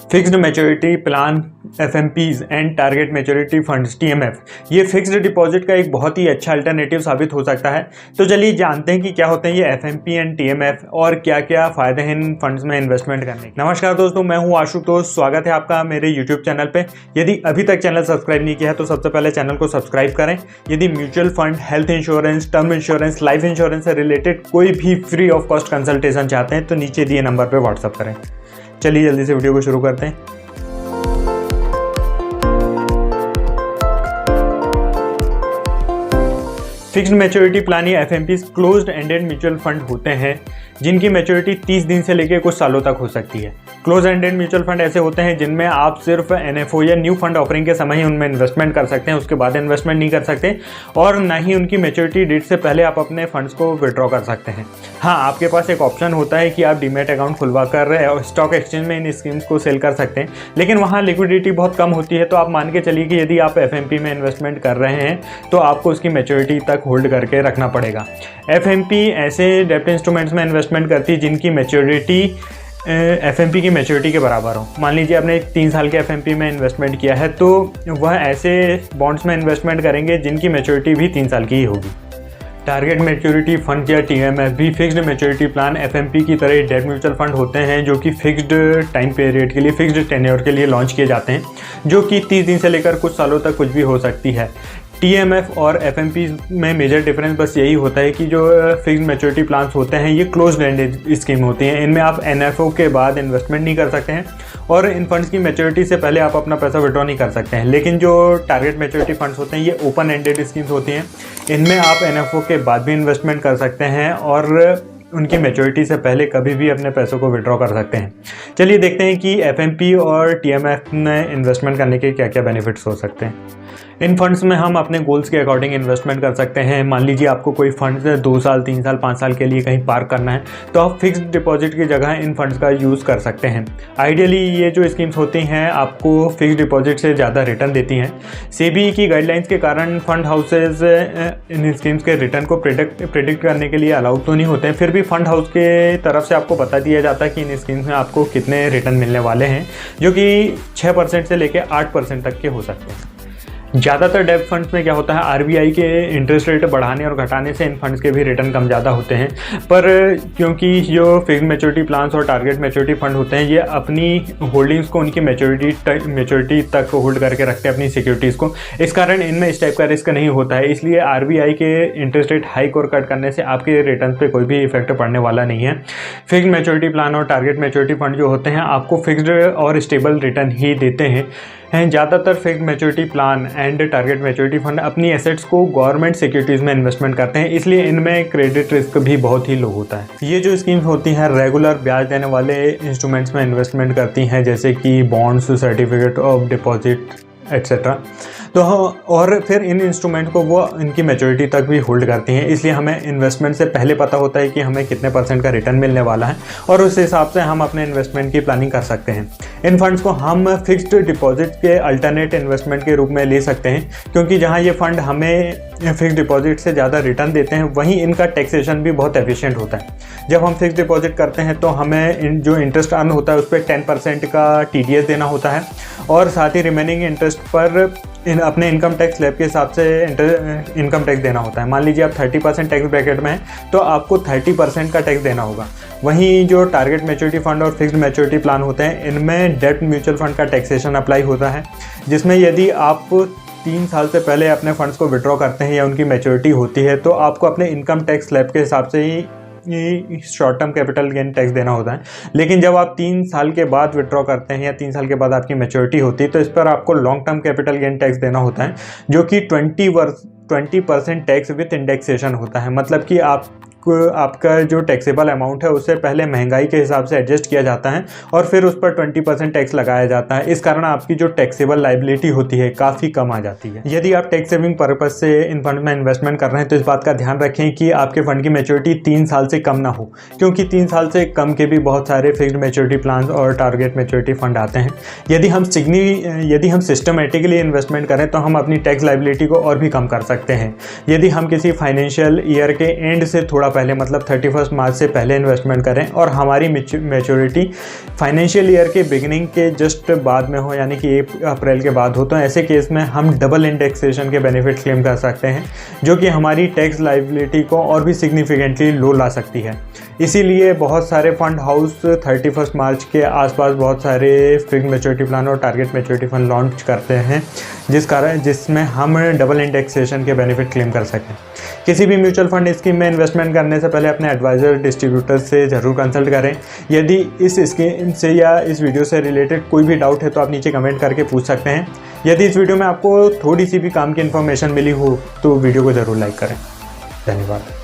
Fixed maturity plan FMPs and target maturity funds TMF, ये fixed deposit का एक बहुत ही अच्छा अल्टरनेटिव साबित हो सकता है। तो चलिए जानते हैं कि क्या होते हैं ये एफएमपी एंड टीएमएफ और क्या क्या फायदे हैं इन फंड्स में इन्वेस्टमेंट करने के। नमस्कार दोस्तों, मैं हूं आशुतोष, स्वागत है आपका मेरे यूट्यूब चैनल पे। यदि अभी तक चैनल सब्सक्राइब नहीं किया है तो सबसे पहले चैनल को सब्सक्राइब करें। यदि mutual fund, health insurance, term insurance, life insurance से रिलेटेड कोई भी फ्री ऑफ कॉस्ट कंसल्टेशन चाहते हैं तो नीचे दिए नंबर पर व्हाट्सअप करें। चलिए जल्दी से वीडियो को शुरू करते हैं। फिक्स्ड मैच्योरिटी प्लान या एफएमपीज क्लोज्ड एंडेड म्यूचुअल फंड होते हैं जिनकी मैच्योरिटी 30 दिन से लेकर कुछ सालों तक हो सकती है। क्लोज एंडेड म्यूचुअल फंड ऐसे होते हैं जिनमें आप सिर्फ एनएफओ या न्यू फंड ऑफरिंग के समय ही उनमें इन्वेस्टमेंट कर सकते हैं, उसके बाद इन्वेस्टमेंट नहीं कर सकते और ना ही उनकी मैच्योरिटी डेट से पहले आप अपने फंड्स को विड्रॉ कर सकते हैं। हाँ, आपके पास एक ऑप्शन होता है कि आप डीमैट अकाउंट खुलवा कर स्टॉक एक्सचेंज में इन स्कीम्स को सेल कर सकते हैं, लेकिन वहाँ लिक्विडिटी बहुत कम होती है। तो आप मान के चलिए कि यदि आप एफएमपी में इन्वेस्टमेंट कर रहे हैं तो आपको उसकी मैच्योरिटी तक होल्ड करके रखना पड़ेगा। एफएमपी ऐसे डेब्ट इंस्ट्रूमेंट्स में इन्वेस्टमेंट करती है जिनकी मैच्योरिटी एफएमपी की मैच्योरिटी के बराबर हो। मान लीजिए आपने 3 साल के एफएमपी में इन्वेस्टमेंट किया है तो वह ऐसे बॉन्ड्स में इन्वेस्टमेंट करेंगे जिनकी मैच्योरिटी भी 3 साल की ही होगी। टारगेट मैच्योरिटी फंड या टीएमएफ भी फिक्स्ड मैच्योरिटी प्लान एफएमपी की तरह डेट म्यूचुअल फंड होते हैं जो कि फिक्स्ड टाइम पीरियड के लिए, फिक्स्ड टेन्योर के लिए लॉन्च किए जाते हैं, जो कि 30 दिन से लेकर कुछ सालों तक कुछ भी हो सकती है। टीएमएफ और एफएमपी में मेजर डिफरेंस बस यही होता है कि जो फिक्स्ड मैच्योरिटी प्लान्स होते हैं ये क्लोज्ड एंडेड स्कीम होती हैं। इनमें आप एनएफओ के बाद इन्वेस्टमेंट नहीं कर सकते हैं और इन फंड्स की मैच्योरिटी से पहले आप अपना पैसा विड्रॉ नहीं कर सकते हैं। लेकिन जो टारगेट मैच्योरिटी फंड्स होते हैं ये ओपन एंडेड स्कीम्स होती हैं। इनमें आप एनएफओ के बाद भी इन्वेस्टमेंट कर सकते हैं और उनकी मैच्योरिटी से पहले कभी भी अपने पैसों को विड्रॉ कर सकते हैं। चलिए देखते हैं कि एफएमपी और टीएमएफ में इन्वेस्टमेंट करने के क्या क्या बेनिफिट्स हो सकते हैं। इन फंड्स में हम अपने गोल्स के अकॉर्डिंग इन्वेस्टमेंट कर सकते हैं। मान लीजिए आपको कोई फंड 2 साल, 3 साल, 5 साल के लिए कहीं पार्क करना है तो आप फिक्स्ड डिपॉजिट की जगह इन फंड्स का यूज़ कर सकते हैं। आइडियली ये जो स्कीम्स होती हैं आपको फिक्स्ड डिपॉजिट से ज़्यादा रिटर्न देती हैं। सेबी की गाइडलाइंस के कारण फंड हाउसेज इन स्कीम्स के रिटर्न को प्रेडिक्ट करने के लिए अलाउड तो नहीं होते हैं, फिर भी फंड हाउस के तरफ से आपको बता दिया जाता है कि इन स्कीम्स में आपको कितने रिटर्न मिलने वाले हैं, जो कि 6% से लेकर 8% तक के हो सकते हैं। ज़्यादातर डेब्ट फंड्स में क्या होता है, आरबीआई के इंटरेस्ट रेट बढ़ाने और घटाने से इन फंड्स के भी रिटर्न कम ज़्यादा होते हैं। पर क्योंकि जो फिक्स्ड मैच्योरिटी प्लान्स और टारगेट मैच्योरिटी फंड होते हैं ये अपनी होल्डिंग्स को उनकी मैच्योरिटी तक होल्ड करके रखते हैं अपनी सिक्योरिटीज़ को, इस कारण इनमें इस टाइप का रिस्क नहीं होता है। इसलिए आरबीआई के इंटरेस्ट रेट हाइक और कट करने से आपके रिटर्न पे कोई भी इफेक्ट पड़ने वाला नहीं है। फिक्स्ड मैच्योरिटी प्लान और टारगेट मैच्योरिटी फंड जो होते हैं आपको फिक्स्ड और स्टेबल रिटर्न ही देते हैं। ज़्यादातर fixed maturity plan and target maturity fund अपनी एसेट्स को गवर्नमेंट सिक्योरिटीज़ में इन्वेस्टमेंट करते हैं, इसलिए इनमें क्रेडिट रिस्क भी बहुत ही लो होता है। ये जो स्कीम्स होती हैं रेगुलर ब्याज देने वाले इंस्ट्रूमेंट्स में इन्वेस्टमेंट करती हैं, जैसे कि bonds, certificate of deposit etcetera. तो और फिर इन इंस्ट्रूमेंट को वो इनकी मैच्योरिटी तक भी होल्ड करती हैं, इसलिए हमें इन्वेस्टमेंट से पहले पता होता है कि हमें कितने % का रिटर्न मिलने वाला है और उस हिसाब से हम अपने इन्वेस्टमेंट की प्लानिंग कर सकते हैं। इन फंड्स को हम फिक्स्ड डिपॉजिट के अल्टरनेट इन्वेस्टमेंट के रूप में ले सकते हैं, क्योंकि जहाँ ये फंड हमें फिक्स्ड डिपॉजिट से ज़्यादा रिटर्न देते हैं वहीं इनका टैक्सेशन भी बहुत एफिशिएंट होता है। जब हम फिक्स्ड डिपॉजिट करते हैं तो हमें जो इंटरेस्ट अर्न होता है उस पर 10% का टीडीएस देना होता है और साथ ही रिमेनिंग इंटरेस्ट पर अपने इनकम टैक्स स्लैब के हिसाब से इनकम टैक्स देना होता है। मान लीजिए आप 30% टैक्स ब्रैकेट में हैं तो आपको 30% का टैक्स देना होगा। वहीं जो टारगेट मैच्योरिटी फंड और फिक्स्ड मैच्योरिटी प्लान होते हैं इनमें डेब्ट म्यूचुअल फंड का टैक्सेशन अप्लाई होता है, जिसमें यदि आप 3 साल से पहले अपने फंड्स को विड्रॉ करते हैं या उनकी मैच्योरिटी होती है तो आपको अपने इनकम टैक्स स्लैब के हिसाब से ही short term capital gain tax देना होता है। लेकिन जब आप 3 साल के बाद विड्रॉ करते हैं या 3 साल के बाद आपकी मैच्योरिटी होती है तो इस पर आपको long term capital gain tax देना होता है, जो कि 20% टैक्स विथ इंडेक्सेशन होता है। मतलब कि आपका जो टैक्सेबल अमाउंट है उससे पहले महंगाई के हिसाब से एडजस्ट किया जाता है और फिर उस पर 20% टैक्स लगाया जाता है। इस कारण आपकी जो टैक्सेबल लायबिलिटी होती है काफ़ी कम आ जाती है। यदि आप टैक्स सेविंग पर्पज से इन फंड में इन्वेस्टमेंट कर रहे हैं तो इस बात का ध्यान रखें कि आपके फंड की मैच्योरिटी 3 साल से कम ना हो, क्योंकि 3 साल से कम के भी बहुत सारे फिक्स्ड मैच्योरिटी प्लान और टारगेट मैच्योरिटी फंड आते हैं। यदि हम सिस्टमेटिकली इन्वेस्टमेंट करें तो हम अपनी टैक्स लायबिलिटी को और भी कम कर सकते हैं। यदि हम किसी फाइनेंशियल ईयर के एंड से थोड़ा पहले, मतलब 31 मार्च से पहले इन्वेस्टमेंट करें और हमारी मैच्योरिटी फाइनेंशियल ईयर के बिगिनिंग के जस्ट बाद में हो, यानी कि 1 अप्रैल के बाद हो, तो ऐसे केस में हम डबल इंडेक्सेशन के बेनिफिट क्लेम कर सकते हैं, जो कि हमारी टैक्स लायबिलिटी को और भी सिग्निफिकेंटली लो ला सकती है। इसीलिए बहुत सारे फंड हाउस 31 मार्च के आसपास बहुत सारे फिक्स्ड मैच्योरिटी प्लान और टारगेट मैच्योरिटी फंड लॉन्च करते हैं, जिसमें हम डबल इंडेक्सेशन के बेनिफिट क्लेम कर सकें। किसी भी म्यूचुअल फंड स्कीम में इन्वेस्टमेंट करने से पहले अपने एडवाइज़र डिस्ट्रीब्यूटर से ज़रूर कंसल्ट करें। यदि इस स्कीम से या इस वीडियो से रिलेटेड कोई भी डाउट है तो आप नीचे कमेंट करके पूछ सकते हैं। यदि इस वीडियो में आपको थोड़ी सी भी काम की इन्फॉर्मेशन मिली हो तो वीडियो को ज़रूर लाइक करें। धन्यवाद।